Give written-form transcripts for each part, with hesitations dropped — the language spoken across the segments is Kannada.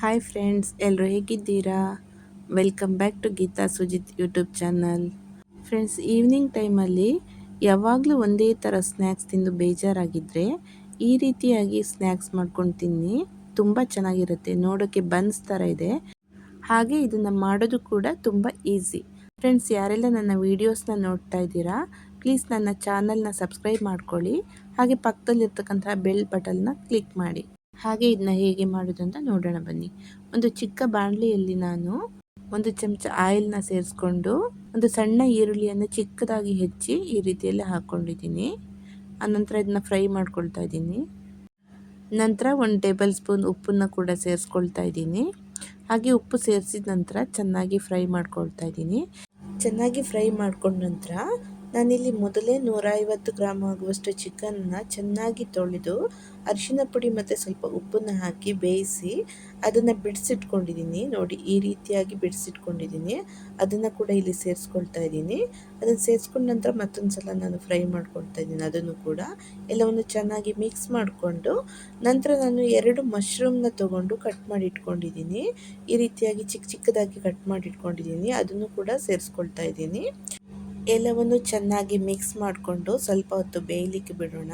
ಹಾಯ್ ಫ್ರೆಂಡ್ಸ್, ಎಲ್ಲರೂ ಹೇಗಿದ್ದೀರಾ? Welcome back to Geetha Sujith YouTube channel. Friends, evening ಟೈಮಲ್ಲಿ ಯಾವಾಗಲೂ ಒಂದೇ ಥರ ಸ್ನ್ಯಾಕ್ಸ್ ತಿಂದು ಬೇಜಾರಾಗಿದ್ದರೆ ಈ ರೀತಿಯಾಗಿ ಸ್ನ್ಯಾಕ್ಸ್ ಮಾಡ್ಕೊಂಡು ತಿನ್ನಿ. ತುಂಬ ಚೆನ್ನಾಗಿರುತ್ತೆ. ನೋಡೋಕ್ಕೆ ಬನ್ಸ್ ಥರ ಇದೆ. ಹಾಗೆ ಇದನ್ನು ಮಾಡೋದು ಕೂಡ ತುಂಬ ಈಸಿ. ಫ್ರೆಂಡ್ಸ್, ಯಾರೆಲ್ಲ ನನ್ನ ವೀಡಿಯೋಸ್ನ ನೋಡ್ತಾ ಇದ್ದೀರಾ, ಪ್ಲೀಸ್ ನನ್ನ ಚಾನಲ್ನ ಸಬ್ಸ್ಕ್ರೈಬ್ ಮಾಡ್ಕೊಳ್ಳಿ. ಹಾಗೆ ಪಕ್ಕದಲ್ಲಿರ್ತಕ್ಕಂಥ ಬೆಲ್ ಬಟನ್ನ ಕ್ಲಿಕ್ ಮಾಡಿ. ಹಾಗೆ ಇದನ್ನ ಹೇಗೆ ಮಾಡೋದು ಅಂತ ನೋಡೋಣ ಬನ್ನಿ. ಒಂದು ಚಿಕ್ಕ ಬಾಣಲಿಯಲ್ಲಿ ನಾನು 1 ಚಮಚ ಆಯಿಲ್ನ ಸೇರಿಸ್ಕೊಂಡು ಒಂದು ಸಣ್ಣ ಈರುಳ್ಳಿಯನ್ನು ಚಿಕ್ಕದಾಗಿ ಹೆಚ್ಚಿ ಈ ರೀತಿಯಲ್ಲಿ ಹಾಕ್ಕೊಂಡಿದ್ದೀನಿ. ಆನಂತರ ಇದನ್ನ ಫ್ರೈ ಮಾಡ್ಕೊಳ್ತಾ ಇದ್ದೀನಿ. ನಂತರ 1 ಟೇಬಲ್ ಸ್ಪೂನ್ ಉಪ್ಪನ್ನು ಕೂಡ ಸೇರಿಸ್ಕೊಳ್ತಾ ಇದ್ದೀನಿ. ಹಾಗೆ ಉಪ್ಪು ಸೇರಿಸಿದ ನಂತರ ಚೆನ್ನಾಗಿ ಫ್ರೈ ಮಾಡ್ಕೊಳ್ತಾ ಇದ್ದೀನಿ. ಚೆನ್ನಾಗಿ ಫ್ರೈ ಮಾಡ್ಕೊಂಡ ನಂತರ ನಾನಿಲ್ಲಿ ಮೊದಲೇ 150 ಗ್ರಾಮ್ ಆಗುವಷ್ಟು ಚಿಕನ್ನ ಚೆನ್ನಾಗಿ ತೊಳೆದು ಅರಿಶಿನ ಪುಡಿ ಮತ್ತು ಸ್ವಲ್ಪ ಉಪ್ಪನ್ನು ಹಾಕಿ ಬೇಯಿಸಿ ಅದನ್ನು ಬಿಡಿಸಿಟ್ಕೊಂಡಿದ್ದೀನಿ. ನೋಡಿ, ಈ ರೀತಿಯಾಗಿ ಬಿಡಿಸಿಟ್ಕೊಂಡಿದ್ದೀನಿ. ಅದನ್ನು ಕೂಡ ಇಲ್ಲಿ ಸೇರಿಸ್ಕೊಳ್ತಾ ಇದ್ದೀನಿ. ಅದನ್ನು ಸೇರಿಸ್ಕೊಂಡ ನಂತರ ಮತ್ತೊಂದು ಸಲ ನಾನು ಫ್ರೈ ಮಾಡ್ಕೊಳ್ತಾ ಇದ್ದೀನಿ. ಅದನ್ನು ಕೂಡ ಎಲ್ಲವನ್ನು ಚೆನ್ನಾಗಿ ಮಿಕ್ಸ್ ಮಾಡಿಕೊಂಡು ನಂತರ ನಾನು 2 ಮಶ್ರೂಮ್ನ ತೊಗೊಂಡು ಕಟ್ ಮಾಡಿ ಇಟ್ಕೊಂಡಿದ್ದೀನಿ. ಈ ರೀತಿಯಾಗಿ ಚಿಕ್ಕ ಚಿಕ್ಕದಾಗಿ ಕಟ್ ಮಾಡಿ ಇಟ್ಕೊಂಡಿದ್ದೀನಿ. ಅದನ್ನು ಕೂಡ ಸೇರಿಸ್ಕೊಳ್ತಾ ಇದ್ದೀನಿ. ಎಲ್ಲವನ್ನು ಚೆನ್ನಾಗಿ ಮಿಕ್ಸ್ ಮಾಡಿಕೊಂಡು ಸ್ವಲ್ಪ ಹೊತ್ತು ಬೇಯಲಿಕ್ಕೆ ಬಿಡೋಣ.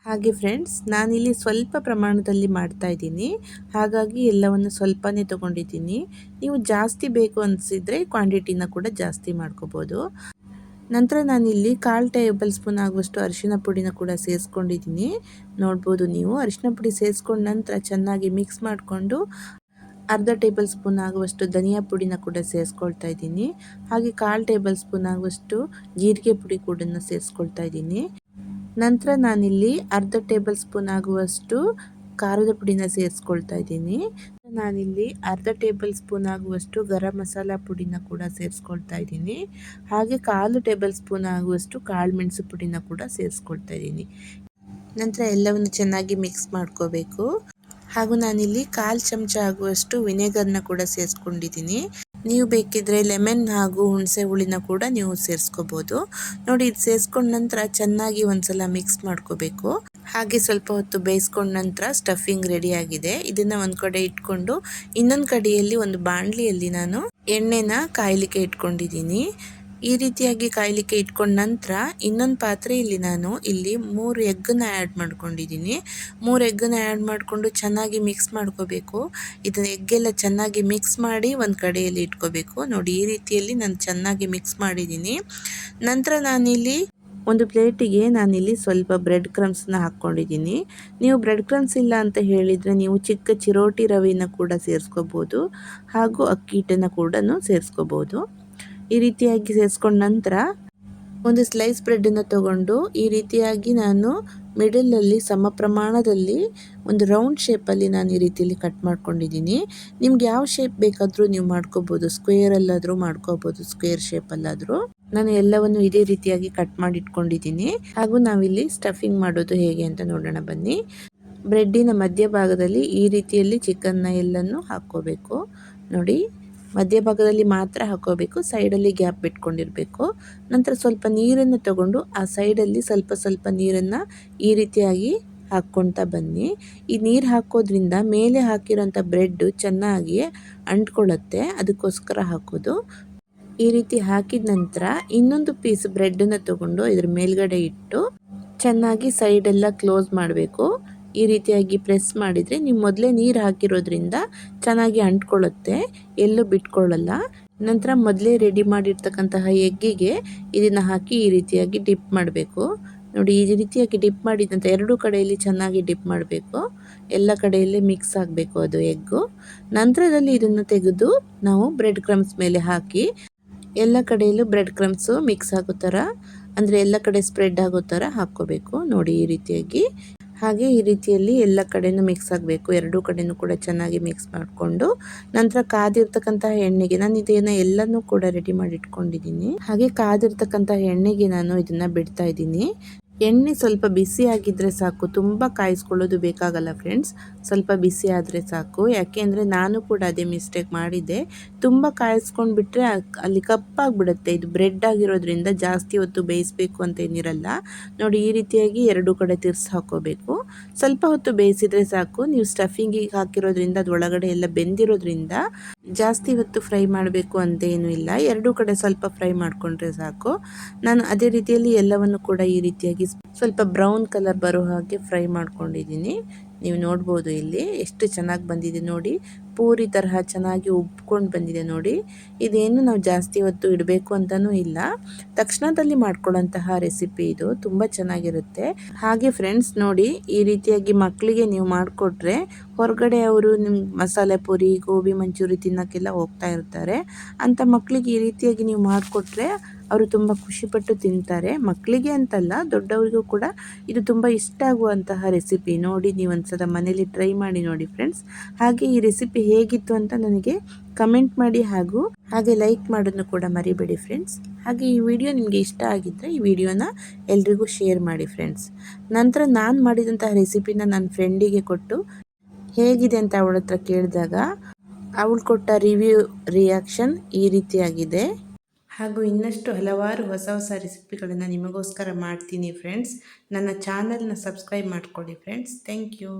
ಹಾಗೆ ಫ್ರೆಂಡ್ಸ್, ನಾನಿಲ್ಲಿ ಸ್ವಲ್ಪ ಪ್ರಮಾಣದಲ್ಲಿ ಮಾಡ್ತಾ ಇದ್ದೀನಿ. ಹಾಗಾಗಿ ಎಲ್ಲವನ್ನು ಸ್ವಲ್ಪನೇ ತೊಗೊಂಡಿದ್ದೀನಿ. ನೀವು ಜಾಸ್ತಿ ಬೇಕು ಅನಿಸಿದರೆ ಕ್ವಾಂಟಿಟಿನ ಕೂಡ ಜಾಸ್ತಿ ಮಾಡ್ಕೋಬೋದು. ನಂತರ ನಾನಿಲ್ಲಿ 1/4 ಟೇಬಲ್ ಸ್ಪೂನ್ ಆಗುವಷ್ಟು ಅರಿಶಿನ ಪುಡಿನ ಕೂಡ ಸೇರಿಸ್ಕೊಂಡಿದ್ದೀನಿ. ನೋಡ್ಬೋದು ನೀವು. ಅರಿಶಿನ ಪುಡಿ ಸೇರಿಸ್ಕೊಂಡ ನಂತರ ಚೆನ್ನಾಗಿ ಮಿಕ್ಸ್ ಮಾಡಿಕೊಂಡು ಅರ್ಧ ಟೇಬಲ್ ಸ್ಪೂನ್ ಆಗುವಷ್ಟು ಧನಿಯಾ ಪುಡಿನ ಕೂಡ ಸೇರಿಸ್ಕೊಳ್ತಾ ಇದ್ದೀನಿ. ಹಾಗೆ 1/4 ಟೇಬಲ್ ಸ್ಪೂನ್ ಆಗುವಷ್ಟು ಜೀರಿಗೆ ಪುಡಿ ಕೂಡ ಸೇರಿಸ್ಕೊಳ್ತಾ ಇದ್ದೀನಿ. ನಂತರ ನಾನಿಲ್ಲಿ ಅರ್ಧ ಟೇಬಲ್ ಸ್ಪೂನ್ ಆಗುವಷ್ಟು ಖಾರದ ಪುಡಿನ ಸೇರಿಸ್ಕೊಳ್ತಾ ಇದ್ದೀನಿ. ನಾನಿಲ್ಲಿ ಅರ್ಧ ಟೇಬಲ್ ಸ್ಪೂನ್ ಆಗುವಷ್ಟು ಗರಂ ಮಸಾಲ ಪುಡಿನ ಕೂಡ ಸೇರಿಸ್ಕೊಳ್ತಾ ಇದ್ದೀನಿ. ಹಾಗೆ 1/4 ಟೇಬಲ್ ಸ್ಪೂನ್ ಆಗುವಷ್ಟು ಕಾಳು ಮೆಣಸು ಪುಡಿನ ಕೂಡ ಸೇರಿಸ್ಕೊಳ್ತಾ ಇದ್ದೀನಿ. ನಂತರ ಎಲ್ಲವನ್ನು ಚೆನ್ನಾಗಿ ಮಿಕ್ಸ್ ಮಾಡ್ಕೋಬೇಕು. ಹಾಗೂ ನಾನಿಲ್ಲಿ 1/4 ಚಮಚ ಆಗುವಷ್ಟು ವಿನೆಗರ್ನ ಕೂಡ ಸೇರಿಸ್ಕೊಂಡಿದ್ದೀನಿ. ನೀವು ಬೇಕಿದ್ರೆ ಲೆಮನ್ ಹಾಗೂ ಹುಣಸೆ ಹುಳಿನ ಕೂಡ ನೀವು ಸೇರಿಸ್ಕೋಬೋದು. ನೋಡಿ, ಇದು ಸೇರಿಸ್ಕೊಂಡ ನಂತರ ಚೆನ್ನಾಗಿ ಒಂದ್ಸಲ ಮಿಕ್ಸ್ ಮಾಡ್ಕೋಬೇಕು. ಹಾಗೆ ಸ್ವಲ್ಪ ಹೊತ್ತು ಬೇಯಿಸ್ಕೊಂಡ ನಂತರ ಸ್ಟಫಿಂಗ್ ರೆಡಿ ಆಗಿದೆ. ಇದನ್ನು ಒಂದು ಕಡೆ ಇಟ್ಕೊಂಡು ಇನ್ನೊಂದು ಕಡೆಯಲ್ಲಿ ಒಂದು ಬಾಣಲಿಯಲ್ಲಿ ನಾನು ಎಣ್ಣೆನ ಕಾಯಲಿಕ್ಕೆ ಇಟ್ಕೊಂಡಿದ್ದೀನಿ. ಈ ರೀತಿಯಾಗಿ ಕಾಯಲಿಕ್ಕೆ ಇಟ್ಕೊಂಡ ನಂತರ ಇನ್ನೊಂದು ಪಾತ್ರೆಯಲ್ಲಿ ನಾನು ಇಲ್ಲಿ 3 ಎಗ್ಗನ್ನು ಆ್ಯಡ್ ಮಾಡ್ಕೊಂಡಿದ್ದೀನಿ. 3 ಎಗ್ಗನ್ನು ಆ್ಯಡ್ ಮಾಡಿಕೊಂಡು ಚೆನ್ನಾಗಿ ಮಿಕ್ಸ್ ಮಾಡ್ಕೋಬೇಕು. ಇದನ್ನು ಎಗ್ಗೆಲ್ಲ ಚೆನ್ನಾಗಿ ಮಿಕ್ಸ್ ಮಾಡಿ ಒಂದು ಕಡೆಯಲ್ಲಿ ಇಟ್ಕೋಬೇಕು. ನೋಡಿ, ಈ ರೀತಿಯಲ್ಲಿ ನಾನು ಚೆನ್ನಾಗಿ ಮಿಕ್ಸ್ ಮಾಡಿದ್ದೀನಿ. ನಂತರ ನಾನಿಲ್ಲಿ ಒಂದು ಪ್ಲೇಟಿಗೆ ನಾನಿಲ್ಲಿ ಸ್ವಲ್ಪ ಬ್ರೆಡ್ ಕ್ರಮ್ಸ್ನ ಹಾಕ್ಕೊಂಡಿದ್ದೀನಿ. ನೀವು ಬ್ರೆಡ್ ಕ್ರಮ್ಸ್ ಇಲ್ಲ ಅಂತ ಹೇಳಿದರೆ ನೀವು ಚಿಕ್ಕ ಚಿರೋಟಿ ರವೆನ ಕೂಡ ಸೇರಿಸ್ಕೋಬೋದು. ಹಾಗೂ ಅಕ್ಕಿ ಹಿಟ್ಟನ್ನು ಕೂಡ ಸೇರಿಸ್ಕೋಬೋದು. ಈ ರೀತಿಯಾಗಿ ಸೇರಿಸ್ಕೊಂಡ ನಂತರ ಒಂದು ಸ್ಲೈಸ್ ಬ್ರೆಡ್ಡನ್ನು ತಗೊಂಡು ಈ ರೀತಿಯಾಗಿ ನಾನು ಮಿಡಲಲ್ಲಿ ಸಮ ಪ್ರಮಾಣದಲ್ಲಿ ಒಂದು ರೌಂಡ್ ಶೇಪಲ್ಲಿ ನಾನು ಈ ರೀತಿಯಲ್ಲಿ ಕಟ್ ಮಾಡ್ಕೊಂಡಿದ್ದೀನಿ. ನಿಮ್ಗೆ ಯಾವ ಶೇಪ್ ಬೇಕಾದರೂ ನೀವು ಮಾಡ್ಕೋಬೋದು. ಸ್ಕ್ವೇರಲ್ಲಾದರೂ ಮಾಡ್ಕೋಬೋದು, ಸ್ಕ್ವೇರ್ ಶೇಪಲ್ಲಾದರೂ. ನಾನು ಎಲ್ಲವನ್ನು ಇದೇ ರೀತಿಯಾಗಿ ಕಟ್ ಮಾಡಿ ಇಟ್ಕೊಂಡಿದ್ದೀನಿ. ಹಾಗೂ ನಾವಿಲ್ಲಿ ಸ್ಟಫಿಂಗ್ ಮಾಡೋದು ಹೇಗೆ ಅಂತ ನೋಡೋಣ ಬನ್ನಿ. ಬ್ರೆಡ್ಡಿನ ಮಧ್ಯಭಾಗದಲ್ಲಿ ಈ ರೀತಿಯಲ್ಲಿ ಚಿಕನ್ನ ಎಲ್ಲನೂ ಹಾಕ್ಕೋಬೇಕು. ನೋಡಿ, ಮಧ್ಯಭಾಗದಲ್ಲಿ ಮಾತ್ರ ಹಾಕೋಬೇಕು. ಸೈಡಲ್ಲಿ ಗ್ಯಾಪ್ ಬಿಟ್ಕೊಂಡಿರಬೇಕು. ನಂತರ ಸ್ವಲ್ಪ ನೀರನ್ನು ತಗೊಂಡು ಆ ಸೈಡಲ್ಲಿ ಸ್ವಲ್ಪ ಸ್ವಲ್ಪ ನೀರನ್ನು ಈ ರೀತಿಯಾಗಿ ಹಾಕ್ಕೊಳ್ತಾ ಬನ್ನಿ. ಈ ನೀರು ಹಾಕೋದ್ರಿಂದ ಮೇಲೆ ಹಾಕಿರೋಂಥ ಬ್ರೆಡ್ಡು ಚೆನ್ನಾಗಿ ಅಂಟ್ಕೊಳ್ಳುತ್ತೆ. ಅದಕ್ಕೋಸ್ಕರ ಹಾಕೋದು. ಈ ರೀತಿ ಹಾಕಿದ ನಂತರ ಇನ್ನೊಂದು ಪೀಸ್ ಬ್ರೆಡ್ಡನ್ನು ತಗೊಂಡು ಇದ್ರ ಮೇಲ್ಗಡೆ ಇಟ್ಟು ಚೆನ್ನಾಗಿ ಸೈಡೆಲ್ಲ ಕ್ಲೋಸ್ ಮಾಡಬೇಕು. ಈ ರೀತಿಯಾಗಿ ಪ್ರೆಸ್ ಮಾಡಿದರೆ ನೀವು ಮೊದಲೇ ನೀರು ಹಾಕಿರೋದ್ರಿಂದ ಚೆನ್ನಾಗಿ ಅಂಟ್ಕೊಳ್ಳುತ್ತೆ, ಎಲ್ಲೂ ಬಿಟ್ಕೊಳ್ಳಲ್ಲ. ನಂತರ ಮೊದಲೇ ರೆಡಿ ಮಾಡಿರ್ತಕ್ಕಂತಹ ಎಗ್ಗಿಗೆ ಇದನ್ನು ಹಾಕಿ ಈ ರೀತಿಯಾಗಿ ಡಿಪ್ ಮಾಡಬೇಕು. ನೋಡಿ, ಈ ರೀತಿಯಾಗಿ ಡಿಪ್ ಮಾಡಿದ ನಂತರ 2 ಕಡೆಯಲ್ಲಿ ಚೆನ್ನಾಗಿ ಡಿಪ್ ಮಾಡಬೇಕು. ಎಲ್ಲ ಕಡೆಯಲ್ಲೇ ಮಿಕ್ಸ್ ಆಗಬೇಕು ಅದು ಎಗ್ಗು. ನಂತರದಲ್ಲಿ ಇದನ್ನು ತೆಗೆದು ನಾವು ಬ್ರೆಡ್ ಕ್ರಮ್ಸ್ ಮೇಲೆ ಹಾಕಿ ಎಲ್ಲ ಕಡೆಯಲ್ಲೂ ಬ್ರೆಡ್ ಕ್ರಮ್ಸು ಮಿಕ್ಸ್ ಆಗೋ ಥರ, ಅಂದರೆ ಎಲ್ಲ ಕಡೆ ಸ್ಪ್ರೆಡ್ ಆಗೋ ಥರ ಹಾಕ್ಕೋಬೇಕು. ನೋಡಿ, ಈ ರೀತಿಯಾಗಿ. ಹಾಗೆ ಈ ರೀತಿಯಲ್ಲಿ ಎಲ್ಲ ಕಡೆಯೂ ಮಿಕ್ಸ್ ಆಗಬೇಕು. 2 ಕಡೆಯೂ ಕೂಡ ಚೆನ್ನಾಗಿ ಮಿಕ್ಸ್ ಮಾಡಿಕೊಂಡು ನಂತರ ಕಾದಿರ್ತಕ್ಕಂತಹ ಎಣ್ಣೆಗೆ ನಾನು ಇದನ್ನು ಎಲ್ಲನೂ ಕೂಡ ರೆಡಿ ಮಾಡಿ ಇಟ್ಕೊಂಡಿದ್ದೀನಿ. ಹಾಗೆ ಕಾದಿರ್ತಕ್ಕಂತಹ ಎಣ್ಣೆಗೆ ನಾನು ಇದನ್ನು ಬಿಡ್ತಾ ಇದ್ದೀನಿ. ಎಣ್ಣೆ ಸ್ವಲ್ಪ ಬಿಸಿ ಆಗಿದ್ದರೆ ಸಾಕು, ತುಂಬ ಕಾಯಿಸ್ಕೊಳ್ಳೋದು ಬೇಕಾಗಲ್ಲ ಫ್ರೆಂಡ್ಸ್. ಸ್ವಲ್ಪ ಬಿಸಿ ಆದರೆ ಸಾಕು. ಯಾಕೆಂದರೆ ನಾನು ಕೂಡ ಅದೇ ಮಿಸ್ಟೇಕ್ ಮಾಡಿದ್ದೆ. ತುಂಬ ಕಾಯಿಸ್ಕೊಂಡು ಬಿಟ್ಟರೆ ಅಲ್ಲಿ ಕಪ್ಪಾಗಿಬಿಡುತ್ತೆ. ಇದು ಬ್ರೆಡ್ ಆಗಿರೋದ್ರಿಂದ ಜಾಸ್ತಿ ಹೊತ್ತು ಬೇಯಿಸಬೇಕು ಅಂತ ಏನಿರಲ್ಲ. ನೋಡಿ ಈ ರೀತಿಯಾಗಿ ಎರಡು ಕಡೆ ತಿರ್ಸಿ ಹಾಕೋಬೇಕು. ಸ್ವಲ್ಪ ಹೊತ್ತು ಬೇಯಿಸಿದರೆ ಸಾಕು. ನೀವು ಸ್ಟಫಿಂಗಿಗೆ ಹಾಕಿರೋದ್ರಿಂದ ಅದು ಒಳಗಡೆ ಎಲ್ಲ ಬೆಂದಿರೋದ್ರಿಂದ ಜಾಸ್ತಿ ಹೊತ್ತು ಫ್ರೈ ಮಾಡಬೇಕು ಅಂತ ಏನೂ ಇಲ್ಲ. ಎರಡೂ ಕಡೆ ಸ್ವಲ್ಪ ಫ್ರೈ ಮಾಡಿಕೊಂಡ್ರೆ ಸಾಕು. ನಾನು ಅದೇ ರೀತಿಯಲ್ಲಿ ಎಲ್ಲವನ್ನು ಕೂಡ ಈ ರೀತಿಯಾಗಿ ಸ್ವಲ್ಪ ಬ್ರೌನ್ ಕಲರ್ ಬರೋ ಹಾಗೆ ಫ್ರೈ ಮಾಡ್ಕೊಂಡಿದ್ದೀನಿ. ನೀವು ನೋಡ್ಬೋದು ಇಲ್ಲಿ ಎಷ್ಟು ಚೆನ್ನಾಗಿ ಬಂದಿದೆ ನೋಡಿ. ಪೂರಿ ತರಹ ಚೆನ್ನಾಗಿ ಉಬ್ಕೊಂಡು ಬಂದಿದೆ ನೋಡಿ. ಇದೇನು ನಾವು ಜಾಸ್ತಿ ಹೊತ್ತು ಇಡಬೇಕು ಅಂತಲೂ ಇಲ್ಲ. ತಕ್ಷಣದಲ್ಲಿ ಮಾಡ್ಕೊಳ್ಳೋಂತಹ ರೆಸಿಪಿ ಇದು. ತುಂಬ ಚೆನ್ನಾಗಿರುತ್ತೆ. ಹಾಗೆ ಫ್ರೆಂಡ್ಸ್ ನೋಡಿ, ಈ ರೀತಿಯಾಗಿ ಮಕ್ಕಳಿಗೆ ನೀವು ಮಾಡಿಕೊಟ್ರೆ ಹೊರಗಡೆ ಅವರು ನಿಮ್ಮ ಮಸಾಲೆ ಪೂರಿ ಗೋಬಿ ಮಂಚೂರಿ ತಿನ್ನೋಕ್ಕೆಲ್ಲ ಹೋಗ್ತಾ ಇರ್ತಾರೆ. ಅಂಥ ಮಕ್ಕಳಿಗೆ ಈ ರೀತಿಯಾಗಿ ನೀವು ಮಾಡಿಕೊಟ್ರೆ ಅವರು ತುಂಬ ಖುಷಿಪಟ್ಟು ತಿಂತಾರೆ. ಮಕ್ಕಳಿಗೆ ಅಂತಲ್ಲ, ದೊಡ್ಡವರಿಗೂ ಕೂಡ ಇದು ತುಂಬ ಇಷ್ಟ ಆಗುವಂತಹ ರೆಸಿಪಿ. ನೋಡಿ ನೀವು ಒಂದ್ಸಲ ಮನೇಲಿ ಟ್ರೈ ಮಾಡಿ ನೋಡಿ ಫ್ರೆಂಡ್ಸ್. ಹಾಗೆ ಈ ರೆಸಿಪಿ ಹೇಗಿತ್ತು ಅಂತ ನನಗೆ ಕಮೆಂಟ್ ಮಾಡಿ ಹಾಗೆ ಲೈಕ್ ಮಾಡೋದನ್ನು ಕೂಡ ಮರಿಬೇಡಿ ಫ್ರೆಂಡ್ಸ್. ಹಾಗೆ ಈ ವಿಡಿಯೋ ನಿಮಗೆ ಇಷ್ಟ ಆಗಿದ್ದರೆ ಈ ವಿಡಿಯೋನ ಎಲ್ರಿಗೂ ಶೇರ್ ಮಾಡಿ ಫ್ರೆಂಡ್ಸ್. ನಂತರ ನಾನು ಮಾಡಿದಂತಹ ರೆಸಿಪಿನ ನನ್ನ ಫ್ರೆಂಡಿಗೆ ಕೊಟ್ಟು ಹೇಗಿದೆ ಅಂತ ಅವಳ ಹತ್ರ ಕೇಳಿದಾಗ ಅವಳು ಕೊಟ್ಟ ರಿಯಾಕ್ಷನ್ ಈ ರೀತಿಯಾಗಿದೆ. ಹಾಗೂ ಇನ್ನಷ್ಟು ಹಲವಾರು ಹೊಸ ಹೊಸ ರೆಸಿಪಿಗಳನ್ನು ನಿಮಗೋಸ್ಕರ ಮಾಡ್ತೀನಿ ಫ್ರೆಂಡ್ಸ್. ನನ್ನ ಚಾನಲ್ನ ಸಬ್ಸ್ಕ್ರೈಬ್ ಮಾಡ್ಕೊಳ್ಳಿ ಫ್ರೆಂಡ್ಸ್. Thank you.